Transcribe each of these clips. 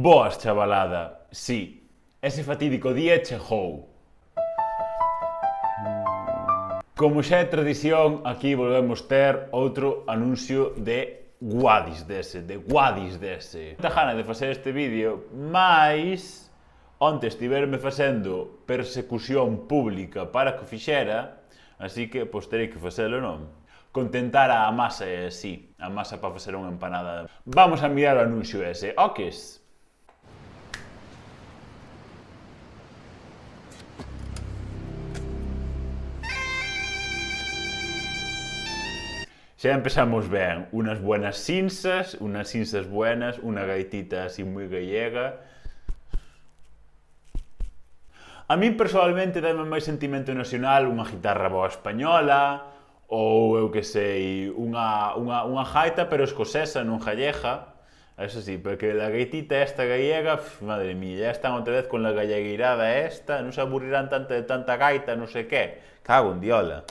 Boas, chavalada. Sí, ese fatídico día chegou. Como xa é tradición, aquí volvemos ter outro anuncio de Guadis dese. Muita gana de facer este vídeo, mais onte estiverme facendo persecución pública para que o fixera, así que, pois, terei que facelo, non? Contentar a masa é así, a masa para facer unha empanada. Vamos a mirar o anuncio ese, oques? Xa empezamos ben, unas buenas sinsas buenas, unha gaitita así moi gallega. A min personalmente dame máis sentimento nacional unha guitarra boa española, ou eu que sei, unha gaita pero escocesa, non gallega. Eso sí, porque a gaitita esta gallega, madre mía, ya están outra vez con la gallegueirada esta, non se aburrirán tanto de tanta gaita, non sei que. Cago en diola.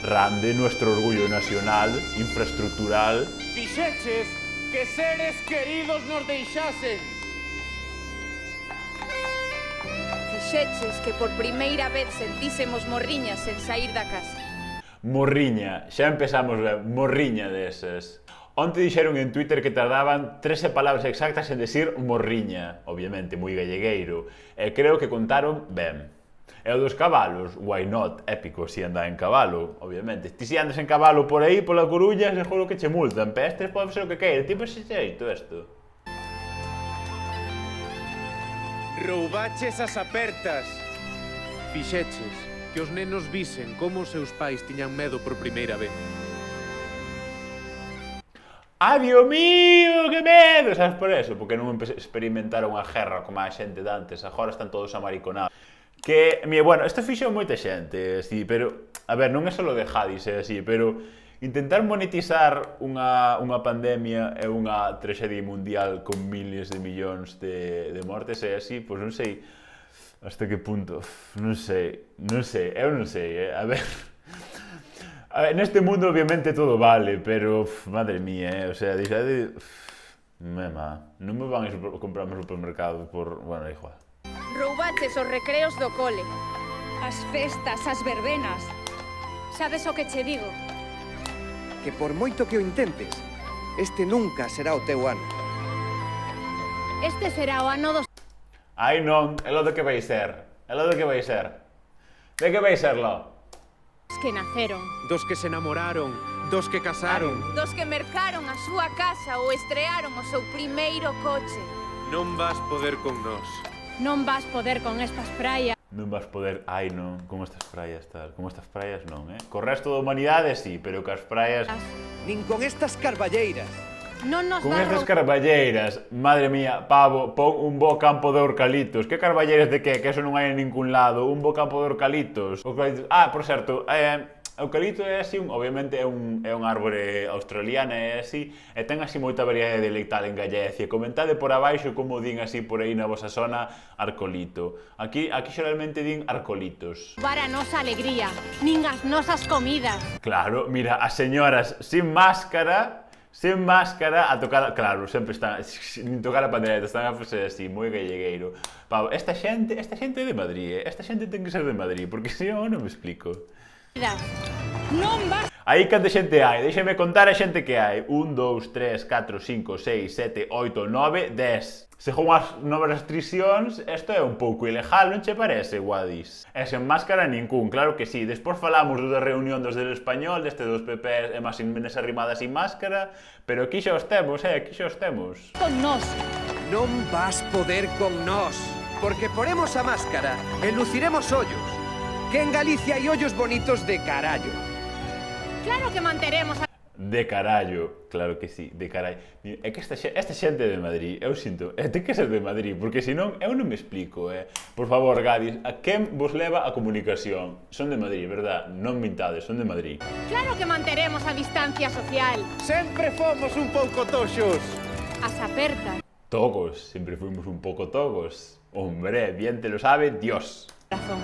Rande nuestro orgullo nacional, infraestructural. Fixeches que seres queridos nos deixasen. Fixeches que por primeira vez sentísemos morriñas sen saír da casa. Morriña, xa empezamos ben, morriña deses. Onte dixeron en Twitter que tardaban 13 palabras exactas en decir morriña, obviamente, moi gallegueiro, e creo que contaron ben. E o dos cabalos, why not, épico si andar en cabalo, obviamente. Ti si andas en cabalo por aí, pola Coruña, seguro que che multan, pestes pode ser o que queira, tipo ese xeito isto. Roubaches as apertas. Fixeches que os nenos visen como os seus pais tiñan medo por primeira vez. Ai, Dios mío, que medo! Sabes por eso? Porque non experimentaron a guerra como a xente de antes, agora están todos amariconados. Que, bueno, isto fixo moita xente, así, pero, a ver, non é só de Jadis, é así, pero intentar monetizar unha pandemia e unha traxedia mundial con miles de millóns de mortes é así, pois non sei hasta que punto, non sei, eu non sei, a ver, neste mundo obviamente todo vale, pero, madre mía, o sea, dixade, non me van a comprar no supermercado por, bueno, igual. Roubaches os recreos do cole, as festas, as verbenas. Sabes o que che digo? Que por moito que o intentes, este nunca será o teu ano. Este será o ano dos... Ai non, é lo de que vai ser, De que vai ser lo? que naceron. Dos que se enamoraron, dos que casaron. Dos que mercaron a súa casa ou estrearon o seu primeiro coche. Non vas poder con nós. Non vas poder con estas praias. Non vas poder, ai non, con estas praias tal, con estas praias non, Co resto da humanidade sí, pero cas praias... Nin con estas carballeiras. Non nos Con vas estas carballeiras, madre mía, pavo, pon un bo campo de eucaliptos. Que carballeiras de que? Que eso non hai en ningún lado. Un bo campo de eucaliptos. Ah, por certo, eucalipto é así, obviamente é un árbore australiana, é así, e ten así moita variedade dialectal en Galicia. Comentade por abaixo como din así por aí na vosa zona arcolito. Aquí xeralmente din arcolitos. para a nosa alegría, nin as nosas comidas. Claro, mira, as señoras sin máscara a tocar, claro, sempre están nin tocar a pandereta, están a facer así, moi gallegueiro. Pau, esta xente é de Madrid, esta xente ten que ser de Madrid, porque se non me explico. Non vas... Aí canta xente hai, déxeme contar a xente que hai. 1, 2, 3, 4, 5, 6, 7, 8, 9, 10. Según as novas restriccións, isto é un pouco ilegal, non che parece, Guadis? E sen máscara ningún, claro que sí. Despois falamos da reunión dos del Español, deste dos PP e máis nesa rimada sin máscara, pero aquí xa os temos, aquí xa os temos. Con nós. Non vas poder con nós, porque poremos a máscara e luciremos ollos. Que en Galicia hai ollos bonitos de carallo. Claro que manteremos a... De carallo, claro que sí, de carallo. É que esta xente de Madrid, eu sinto, ten que ser de Madrid, porque senón eu non me explico, Por favor, Gadis, a quen vos leva a comunicación? Son de Madrid, verdad? Non mintades, son de Madrid. Claro que manteremos a distancia social. Sempre fomos un pouco toxos. As apertas. Togos, sempre fuimos un pouco togos. Hombre, bien te lo sabe Dios. Razón.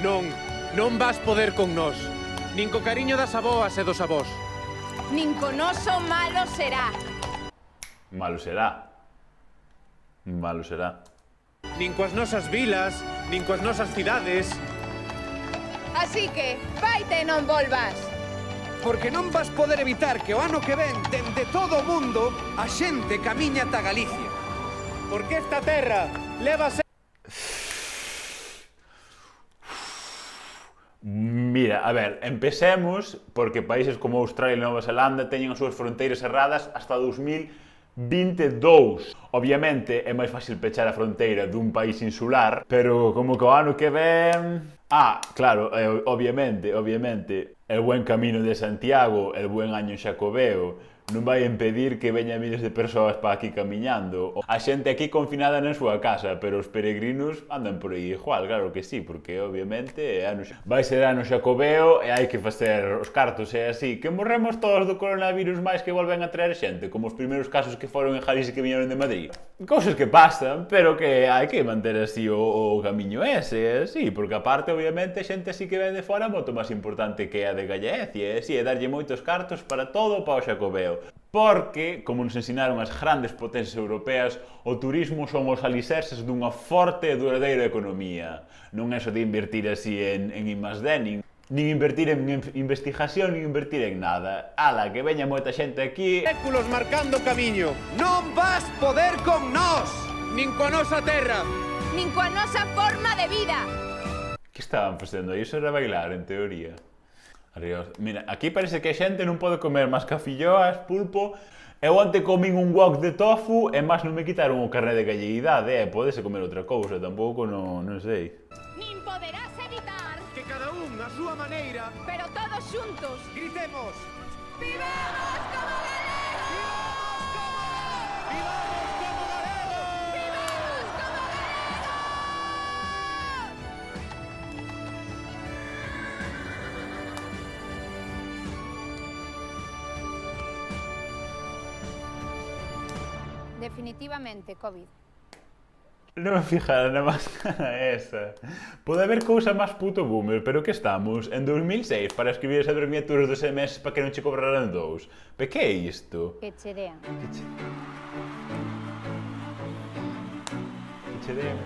Non vas poder con nós. Nin co cariño das aboas e dos avós. nin con oso malo será. Malo será. Malo será. Nin coas nosas vilas, nin coas nosas cidades. Así que, vaite e non volvas. Porque non vas poder evitar que o ano que ven, dende todo o mundo, a xente camiña ata Galicia. Porque esta terra leva a ser... Mira, a ver, empecemos porque países como Australia e Nova Zelanda teñen as súas fronteiras cerradas hasta 2022. Obviamente é máis fácil pechar a fronteira dun país insular, pero como que o ano que ven... claro, obviamente, el buen camino de Santiago, el buen año xacobeo, non vai impedir que veñan miles de persoas para aquí camiñando. A xente aquí confinada na súa casa, pero os peregrinos andan por aí igual, claro que sí, porque obviamente vai ser ano xacobeo e hai que facer os cartos e así, que morremos todos do coronavirus máis que volven a traer xente, como os primeiros casos que foron en Jalisco que viñeron de Madrid. Cousas que pasan, pero que hai que manter así o camiño ese, sí, porque aparte, obviamente, xente así que ven de fora moito máis importante que a de Galicia, sí, e darlle moitos cartos para todo para o xacobeo. Porque, como nos ensinaron as grandes potencias europeas, o turismo son os alicerces dunha forte e duradeira economía. Non é só de invertir así en I+D, nin invertir en investigación, nin invertir en nada. Ala, que veña moita xente aquí... Séculos marcando camiño. Non vas poder con nós! Nin coa nosa terra. Nin coa nosa forma de vida. Que estaban facendo? Iso era bailar, en teoría. Arriba. Mira, aquí parece que a xente non pode comer máis cafilloas, pulpo. Eu onte comín un wok de tofu e máis non me quitaron o carné de galleguidade, podese comer outra cousa, tampouco non sei. Nin poderás evitar, Que cada un a súa maneira. pero todos xuntos. Gritemos. ¡Vivamos como galegos! ¡Vivamos como galegos! ¡Vivamos como galegos! Definitivamente, COVID. Non me fijara na máscara esa. Pode haber cousa máis puto boomer, pero que estamos? En 2006 para escribir as abreviaturas dos SMS para que non che cobraran dous. Pe que é isto? Que cherean. Que che den?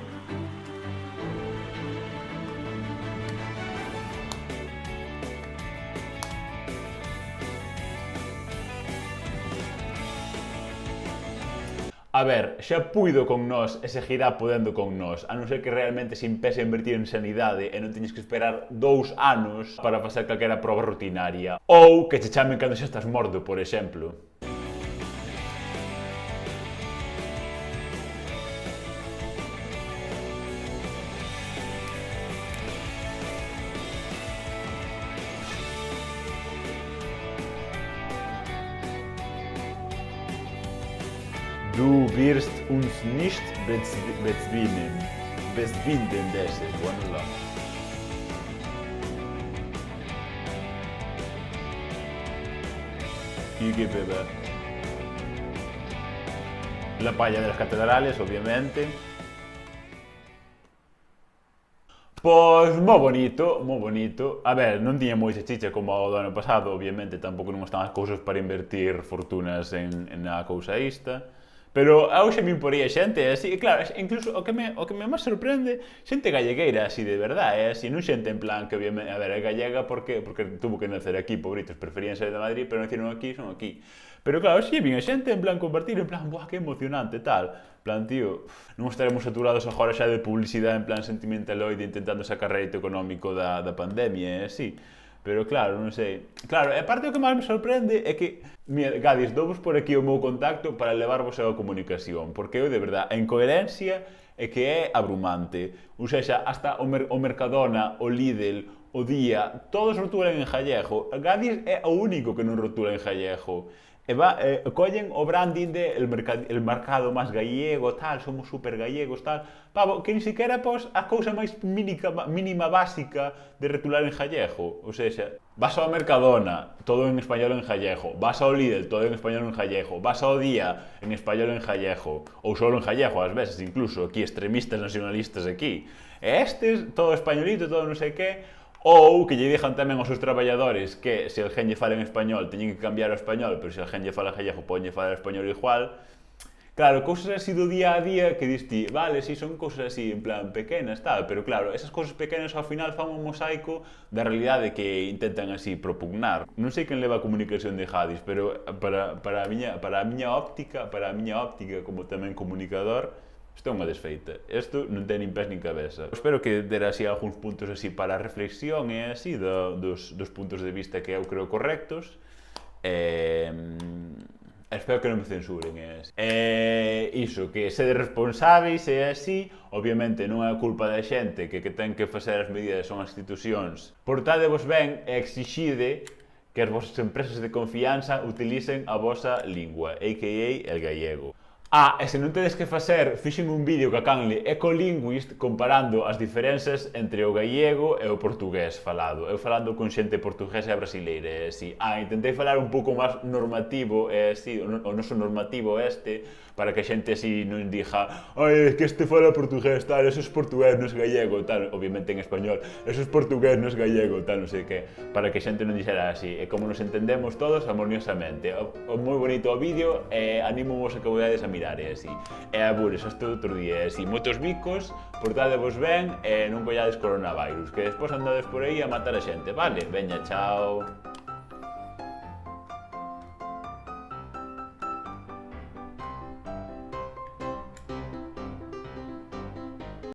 A ver, xa puido con nós e seguirá podendo con nós, a non ser que realmente se impese a invertir en sanidade e non teñes que esperar 2 anos para facer calquera proba rutinaria. Ou que che chamen cando xa estás morto, por exemplo. Du wirst uns nicht bezwingen dessen. Voilà. Y que bebe. La palla de las catedrales, obviamente. Pois, moi bonito. A ver, non tiña moita chicha como o do ano pasado, obviamente, tampouco non estaban as cousas para invertir fortunas en a cousa ista. Pero hoxe me imporía xente, así, claro, incluso o que me máis sorprende, xente gallegueira, así de verdade, así, non xente en plan que, obviamente, a ver, é gallega porque tuvo que nacer aquí, pobritos, preferían ser de Madrid, pero nacieron aquí, son aquí. Pero claro, si, vinha xente en plan compartir, en plan, buah, que emocionante, tal. En plan, tío, non estaremos saturados agora xa de publicidade en plan sentimentaloide intentando sacar rédito económico da pandemia, así. Pero claro, non sei. Claro, e aparte o que máis me sorprende é que, mira, Gadis, douvos por aquí o meu contacto para levarvos a comunicación, porque eu, de verdade, a incoherencia é que é abrumante. Ou seja, hasta o Mercadona, o Lidl, o Día, todos rotulan en gallego. Gadis é o único que non rotula en gallego. E collen o branding de el mercado máis gallego, tal, somos super gallegos, tal. Pavo, que ni siquiera pos a cousa máis mínima básica de rotular en gallego. Ou seja, vas ao Mercadona, todo en español en gallego. Vas ao Lidl, todo en español en gallego. Vas ao Día, en español en gallego. Ou solo en gallego, ás veces, incluso, aquí, extremistas nacionalistas aquí. E estes, todo españolito, todo non sei que. Ou que lle dixan tamén aos seus traballadores que se alguén lle fala en español teñen que cambiar ao español, pero se alguén lle fala gallego poñen falar español igual. Claro, cousas así do día a día que diste, vale, si son cousas así en plan pequenas, tal, pero claro, esas cousas pequenas ao final fan un mosaico da realidade que intentan así propugnar. Non sei quen leva a comunicación de Jadis, pero para a miña óptica como tamén comunicador, isto é unha desfeita. Isto non ten nin pés nin cabeza. Espero que dera así algúns puntos así para a reflexión e así dos puntos de vista que eu creo correctos. Espero que non me censuren, iso, que sede responsáveis e así, obviamente non é culpa da xente que ten que facer as medidas son as institucións. Portádevos ben e exixide que as vosas empresas de confianza utilicen a vosa lingua, a.k.a. el gallego. E se non tedes que facer, fixen un vídeo que a canle Ecolinguist comparando as diferenzas entre o gallego e o portugués falado. Eu falando con xente portuguesa e brasileira, e así. Intentei falar un pouco máis normativo, e así, o noso normativo para que a xente así non dixa é que este fala portugués, tal, eso é portugués, non é gallego, tal, obviamente en español, eso é portugués, non é gallego, tal, non sei que, para que a xente non dixera así, e como nos entendemos todos harmoniosamente. Moi bonito o vídeo, e animo-vos a que voiades a mirar, e así. E abures, hasta outro día, e así, moitos bicos, portádevos ben, e non collades coronavirus, que despois andades por aí a matar a xente, vale? Veña, chao.